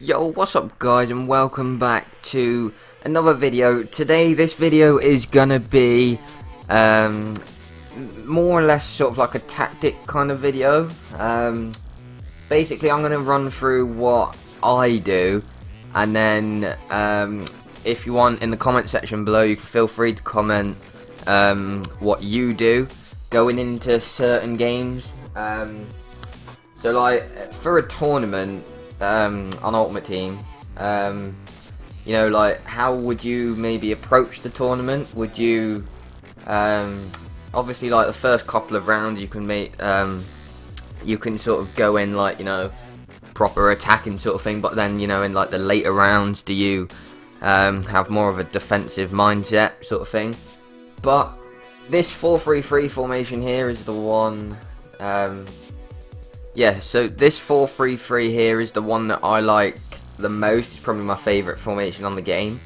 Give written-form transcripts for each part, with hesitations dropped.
Yo, what's up guys, and welcome back to another video. Today this video is gonna be more or less sort of like a tactic kind of video. Basically I'm gonna run through what I do, and then if you want, in the comment section below you can feel free to comment what you do going into certain games. So like for a tournament on Ultimate Team, you know, like how would you maybe approach the tournament? Would you obviously, like the first couple of rounds you can make, you can sort of go in like, you know, proper attacking sort of thing, but then, you know, in like the later rounds, do you have more of a defensive mindset sort of thing? But this 4-3-3 formation here is the one. Yeah, so this 4-3-3 here is the one that I like the most. It's probably my favourite formation on the game.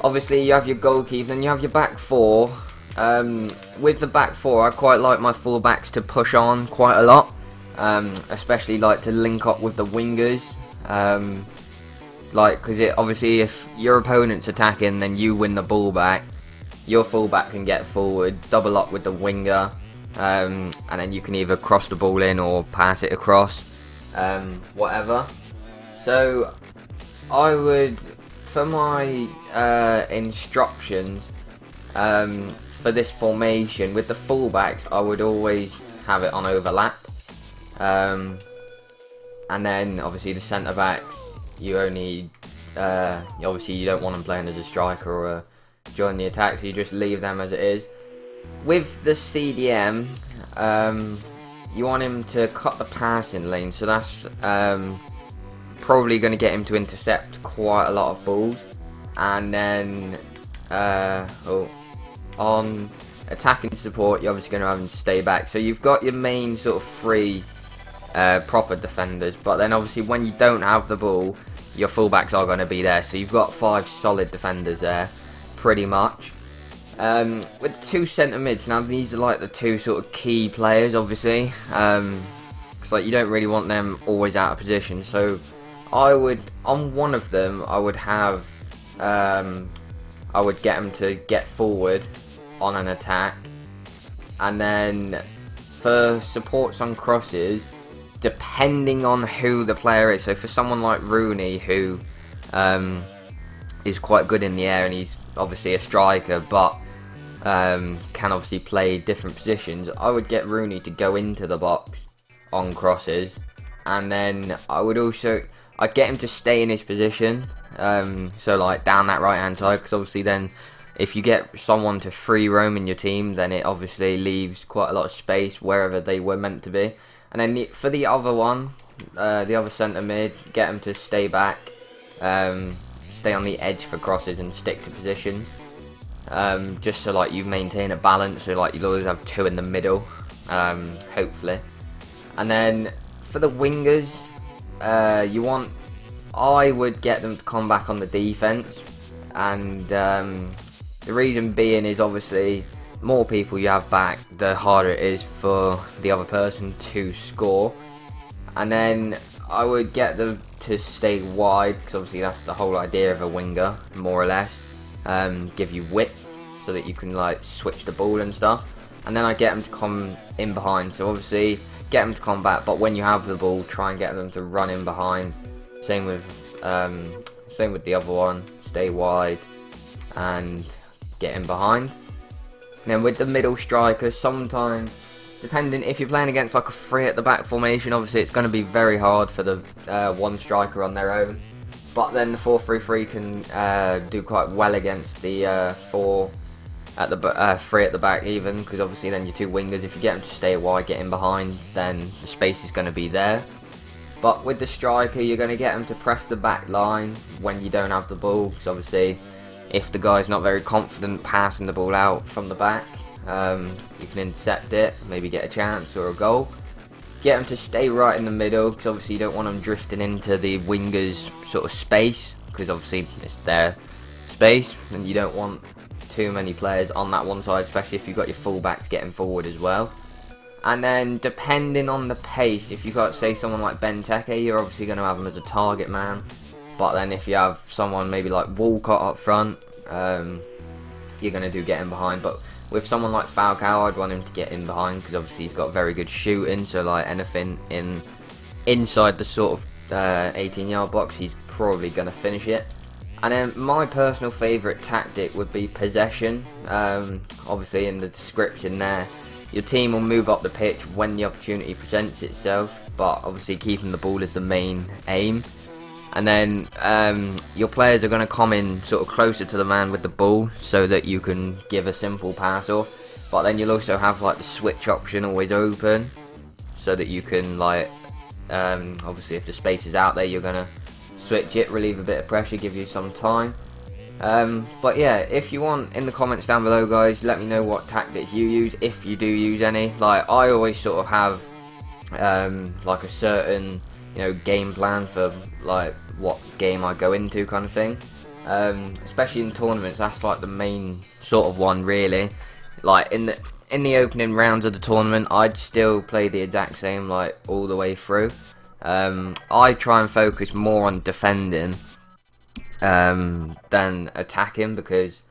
Obviously you have your goalkeeper, then you have your back four. With the back four, I quite like my fullbacks to push on quite a lot, especially like to link up with the wingers. Like, because obviously if your opponent's attacking, then you win the ball back, your fullback can get forward, double up with the winger. And then you can either cross the ball in or pass it across, whatever. So I would, for my instructions for this formation, with the fullbacks I would always have it on overlap, and then obviously the centre backs, you only obviously you don't want them playing as a striker or join the attack, so you just leave them as it is. With the CDM, you want him to cut the passing lane, so that's probably going to get him to intercept quite a lot of balls. And then on attacking support, you're obviously going to have him stay back. So you've got your main sort of three proper defenders, but then obviously when you don't have the ball, your fullbacks are going to be there. So you've got 5 solid defenders there, pretty much. With two centre mids, now these are like the two sort of key players, obviously, because like you don't really want them always out of position. So I would, on one of them, I would have, I would get them to get forward on an attack, and then for supports on crosses, depending on who the player is. So for someone like Rooney, who is quite good in the air, and he's obviously a striker, but can obviously play different positions, I would get Rooney to go into the box on crosses, and then I'd get him to stay in his position, so like down that right hand side, because obviously then if you get someone to free roam in your team, then it obviously leaves quite a lot of space wherever they were meant to be. And then for the other one, the other centre mid, get him to stay back, stay on the edge for crosses and stick to positions, just so like you maintain a balance, so like you'll always have 2 in the middle, hopefully. And then for the wingers, I would get them to come back on the defense, and the reason being is obviously more people you have back, the harder it is for the other person to score. And then I would get them to stay wide, because obviously that's the whole idea of a winger, more or less. Give you width so that you can like switch the ball and stuff. And then I get them to come in behind, so obviously get them to combat, but when you have the ball, try and get them to run in behind. Same with the other one, stay wide and get in behind. And then with the middle striker, sometimes, depending if you're playing against like a 3 at the back formation, obviously it's going to be very hard for the one striker on their own. But then the 4-3-3 can do quite well against the 4 at the 3 at the back, even, because obviously then your 2 wingers, if you get them to stay wide, get in behind, then the space is going to be there. But with the striker, you're going to get them to press the back line when you don't have the ball, because obviously if the guy's not very confident passing the ball out from the back, you can intercept it, maybe get a chance or a goal. Get them to stay right in the middle, because obviously you don't want them drifting into the wingers' sort of space, because obviously it's their space, and you don't want too many players on that one side, especially if you've got your fullbacks getting forward as well. And then depending on the pace, if you've got, say, someone like Benteke, you're obviously going to have him as a target man. But then if you have someone maybe like Walcott up front, you're going to do get in behind. But with someone like Falcao, I'd want him to get in behind, because obviously he's got very good shooting. So like anything inside the sort of 18-yard box, he's probably going to finish it. And then my personal favourite tactic would be possession. Obviously in the description there, your team will move up the pitch when the opportunity presents itself, but obviously keeping the ball is the main aim. And then your players are going to come in sort of closer to the man with the ball, so that you can give a simple pass off. But then you'll also have like the switch option always open, so that you can like obviously if the space is out there, you're going to switch it, relieve a bit of pressure, give you some time. But yeah, if you want, in the comments down below, guys, let me know what tactics you use, if you do use any. Like, I always sort of have like a certain, you know, game plan for like what game I go into, kind of thing. Especially in tournaments, that's like the main sort of one, really. Like in the opening rounds of the tournament, I'd still play the exact same like all the way through. I try and focus more on defending than attacking, because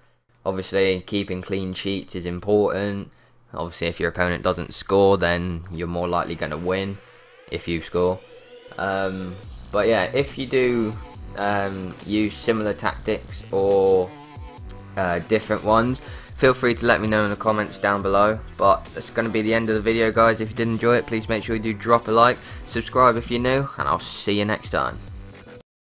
obviously keeping clean sheets is important. Obviously if your opponent doesn't score, then you're more likely going to win if you score. But yeah, if you do use similar tactics or different ones, feel free to let me know in the comments down below. But that's going to be the end of the video, guys. If you did enjoy it, please make sure you do drop a like, subscribe if you're new, and I'll see you next time.